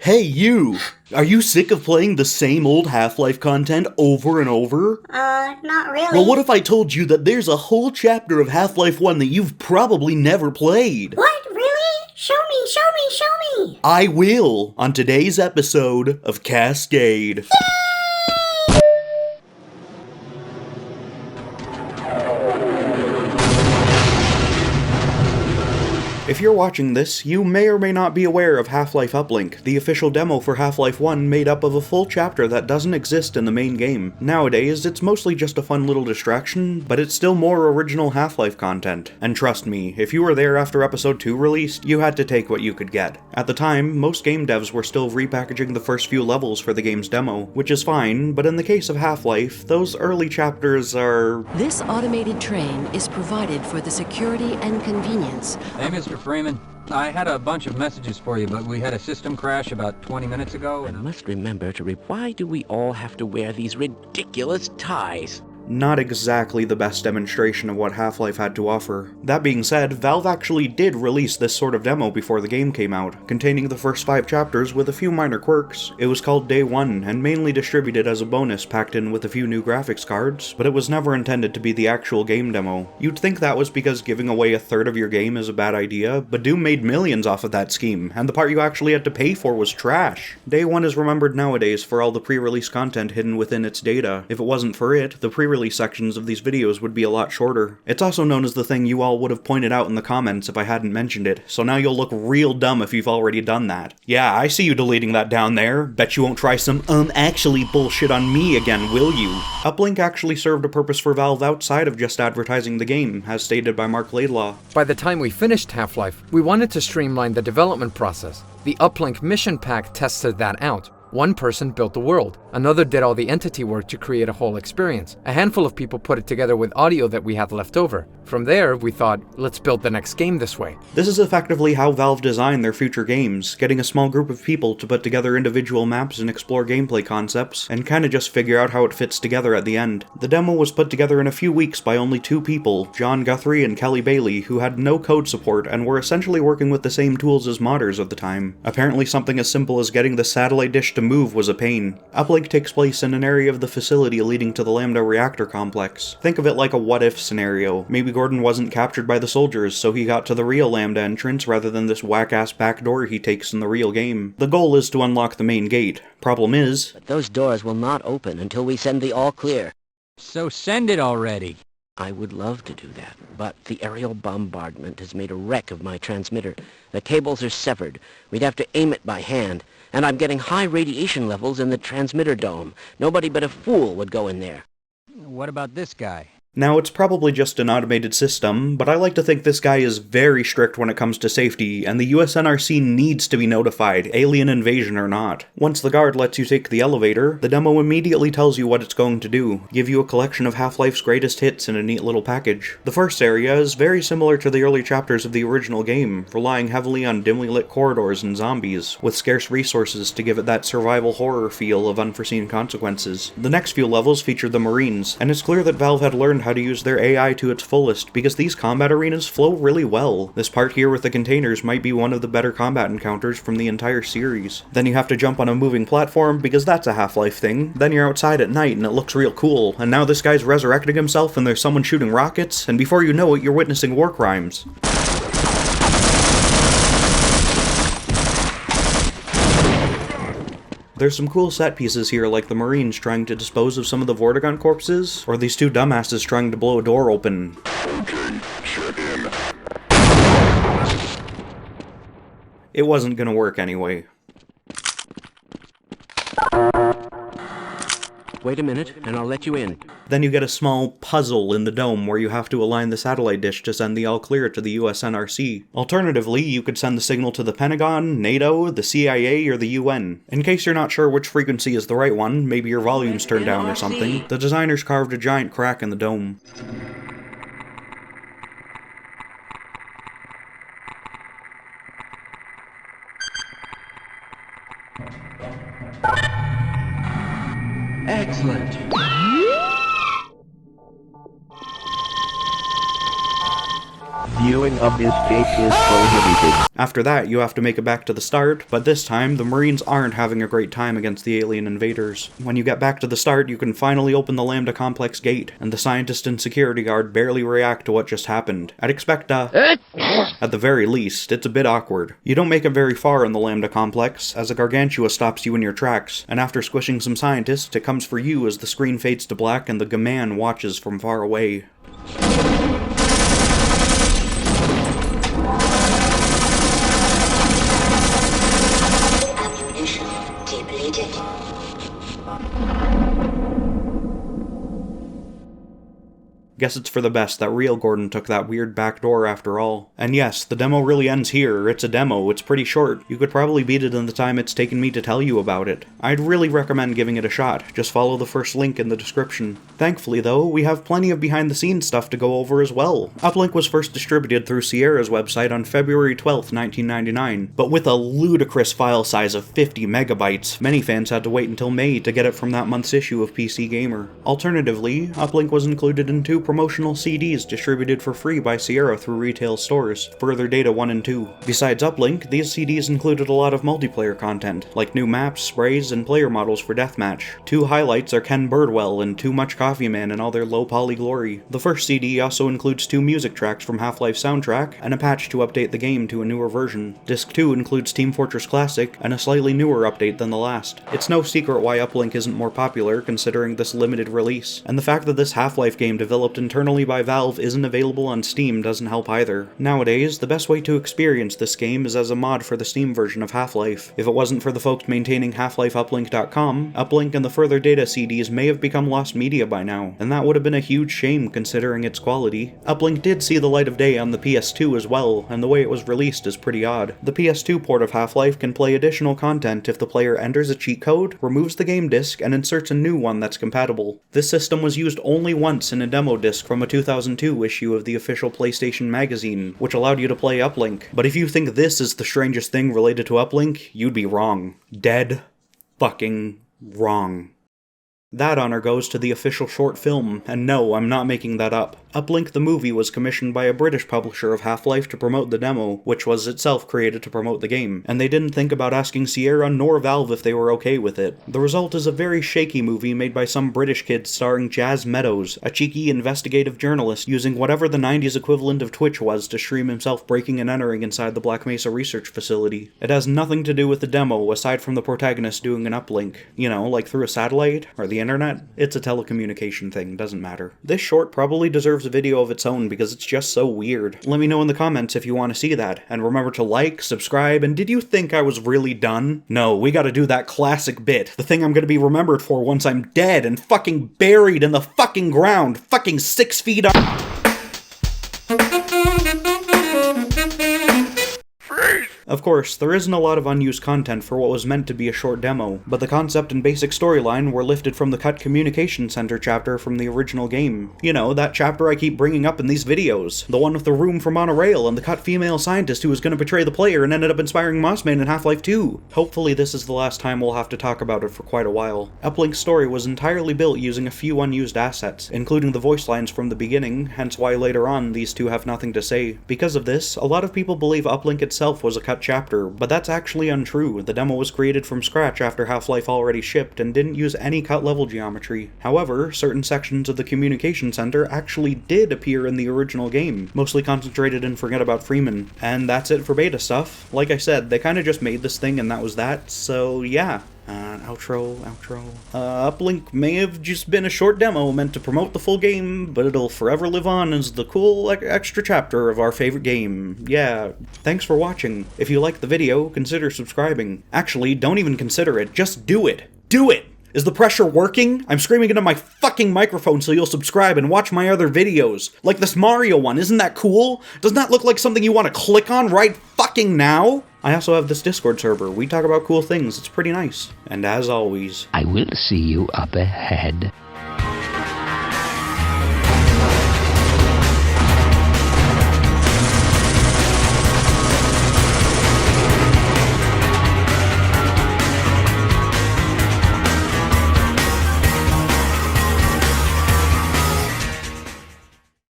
Hey, you! Are you sick of playing the same old Half-Life content over and over? Not really. Well, what if I told you that there's a whole chapter of Half-Life 1 that you've probably never played? What? Really? Show me, show me, show me! I will, on today's episode of Cascade. If you're watching this, you may or may not be aware of Half-Life Uplink, the official demo for Half-Life 1 made up of a full chapter that doesn't exist in the main game. Nowadays, it's mostly just a fun little distraction, but it's still more original Half-Life content. And trust me, if you were there after Episode 2 released, you had to take what you could get. At the time, most game devs were still repackaging the first few levels for the game's demo, which is fine, but in the case of Half-Life, those early chapters are... This automated train is provided for the security and convenience. Hey, Mr. Freeman. I had a bunch of messages for you, but we had a system crash about 20 minutes ago, I must remember to why do we all have to wear these ridiculous ties? Not exactly the best demonstration of what Half-Life had to offer. That being said, Valve actually did release this sort of demo before the game came out, containing the first 5 chapters with a few minor quirks. It was called Day 1, and mainly distributed as a bonus packed in with a few new graphics cards, but it was never intended to be the actual game demo. You'd think that was because giving away a third of your game is a bad idea, but Doom made millions off of that scheme, and the part you actually had to pay for was trash. Day 1 is remembered nowadays for all the pre-release content hidden within its data. If it wasn't for it, the pre-release sections of these videos would be a lot shorter. It's also known as the thing you all would have pointed out in the comments if I hadn't mentioned it, so now you'll look real dumb if you've already done that. Yeah, I see you deleting that down there. Bet you won't try some actually bullshit on me again, will you? Uplink actually served a purpose for Valve outside of just advertising the game, as stated by Mark Laidlaw. By the time we finished Half-Life, we wanted to streamline the development process. The Uplink mission pack tested that out. One person built the world, another did all the entity work to create a whole experience. A handful of people put it together with audio that we had left over. From there, we thought, let's build the next game this way. This is effectively how Valve designed their future games, getting a small group of people to put together individual maps and explore gameplay concepts, and kinda just figure out how it fits together at the end. The demo was put together in a few weeks by only 2 people, John Guthrie and Kelly Bailey, who had no code support and were essentially working with the same tools as modders of the time. Apparently something as simple as getting the satellite dish to move was a pain. Uplink takes place in an area of the facility leading to the Lambda reactor complex. Think of it like a what-if scenario. Maybe Gordon wasn't captured by the soldiers, so he got to the real Lambda entrance rather than this whack-ass back door he takes in the real game. The goal is to unlock the main gate. Problem is... But those doors will not open until we send the all-clear. So send it already. I would love to do that, but the aerial bombardment has made a wreck of my transmitter. The cables are severed. We'd have to aim it by hand. And I'm getting high radiation levels in the transmitter dome. Nobody but a fool would go in there. What about this guy? Now, it's probably just an automated system, but I like to think this guy is very strict when it comes to safety, and the USNRC needs to be notified, alien invasion or not. Once the guard lets you take the elevator, the demo immediately tells you what it's going to do, give you a collection of Half-Life's greatest hits in a neat little package. The first area is very similar to the early chapters of the original game, relying heavily on dimly lit corridors and zombies, with scarce resources to give it that survival horror feel of unforeseen consequences. The next few levels feature the Marines, and it's clear that Valve had learned how to use their AI to its fullest, because these combat arenas flow really well. This part here with the containers might be one of the better combat encounters from the entire series. Then you have to jump on a moving platform, because that's a Half-Life thing. Then you're outside at night and it looks real cool, and now this guy's resurrecting himself and there's someone shooting rockets, and before you know it, you're witnessing war crimes. There's some cool set pieces here, like the Marines trying to dispose of some of the Vortigaunt corpses, or these 2 dumbasses trying to blow a door open. Okay, shut in. It wasn't gonna work anyway. Wait a minute, and I'll let you in. Then you get a small puzzle in the dome where you have to align the satellite dish to send the all-clear to the USNRC. Alternatively, you could send the signal to the Pentagon, NATO, the CIA, or the UN. In case you're not sure which frequency is the right one, maybe your volume's turned down or something, the designers carved a giant crack in the dome. Excellent. Viewing of this tape is prohibited. After that, you have to make it back to the start, but this time, the Marines aren't having a great time against the alien invaders. When you get back to the start, you can finally open the Lambda Complex gate, and the scientist and security guard barely react to what just happened. I'd expect at the very least, it's a bit awkward. You don't make it very far in the Lambda Complex, as a Gargantua stops you in your tracks, and after squishing some scientists, it comes for you as the screen fades to black and the Gaman watches from far away. Guess it's for the best that real Gordon took that weird back door after all. And yes, the demo really ends here. It's a demo, it's pretty short. You could probably beat it in the time it's taken me to tell you about it. I'd really recommend giving it a shot. Just follow the first link in the description. Thankfully though, we have plenty of behind the scenes stuff to go over as well. Uplink was first distributed through Sierra's website on February 12th, 1999, but with a ludicrous file size of 50 megabytes, many fans had to wait until May to get it from that month's issue of PC Gamer. Alternatively, Uplink was included in 2 promotional CDs distributed for free by Sierra through retail stores, Further Data 1 and 2. Besides Uplink, these CDs included a lot of multiplayer content, like new maps, sprays, and player models for Deathmatch. 2 highlights are Ken Birdwell and Too Much Coffee Man in all their low-poly glory. The first CD also includes 2 music tracks from Half-Life soundtrack, and a patch to update the game to a newer version. Disc 2 includes Team Fortress Classic, and a slightly newer update than the last. It's no secret why Uplink isn't more popular considering this limited release, and the fact that this Half-Life game developed internally by Valve isn't available on Steam doesn't help either. Nowadays, the best way to experience this game is as a mod for the Steam version of Half-Life. If it wasn't for the folks maintaining HalfLifeUplink.com, Uplink and the Further Data CDs may have become lost media by now, and that would have been a huge shame considering its quality. Uplink did see the light of day on the PS2 as well, and the way it was released is pretty odd. The PS2 port of Half-Life can play additional content if the player enters a cheat code, removes the game disc, and inserts a new one that's compatible. This system was used only once in a demo disc from a 2002 issue of the official PlayStation magazine, which allowed you to play Uplink. But if you think this is the strangest thing related to Uplink, you'd be wrong. Dead fucking wrong. That honor goes to the official short film, and no, I'm not making that up. Uplink the movie was commissioned by a British publisher of Half-Life to promote the demo, which was itself created to promote the game, and they didn't think about asking Sierra nor Valve if they were okay with it. The result is a very shaky movie made by some British kids starring Jazz Meadows, a cheeky investigative journalist using whatever the 90s equivalent of Twitch was to stream himself breaking and entering inside the Black Mesa research facility. It has nothing to do with the demo aside from the protagonist doing an uplink. You know, like through a satellite, or the internet. It's a telecommunication thing, doesn't matter. This short probably deserves a video of its own because it's just so weird. Let me know in the comments if you want to see that, and remember to like, subscribe, and did you think I was really done? No, we gotta do that classic bit, the thing I'm gonna be remembered for once I'm dead and fucking buried in the fucking ground, fucking 6 feet up. Of course, there isn't a lot of unused content for what was meant to be a short demo, but the concept and basic storyline were lifted from the Cut Communication Center chapter from the original game. You know, that chapter I keep bringing up in these videos. The one with the room for monorail and the cut female scientist who was going to betray the player and ended up inspiring Mossman in Half-Life 2. Hopefully this is the last time we'll have to talk about it for quite a while. Uplink's story was entirely built using a few unused assets, including the voice lines from the beginning, hence why later on these two have nothing to say. Because of this, a lot of people believe Uplink itself was a cut chapter, but that's actually untrue. The demo was created from scratch after Half-Life already shipped and didn't use any cut level geometry. However, certain sections of the communication center actually did appear in the original game, mostly concentrated in Forget About Freeman. And that's it for beta stuff. Like I said, they kinda just made this thing and that was that, so yeah. Outro. Uplink may have just been a short demo meant to promote the full game, but it'll forever live on as the cool extra chapter of our favorite game. Yeah, thanks for watching. If you liked the video, consider subscribing. Actually, don't even consider it, just do it. Do it! Is the pressure working? I'm screaming into my fucking microphone so you'll subscribe and watch my other videos. Like this Mario one, isn't that cool? Doesn't that look like something you want to click on right fucking now? I also have this Discord server. We talk about cool things. It's pretty nice. And as always, I will see you up ahead.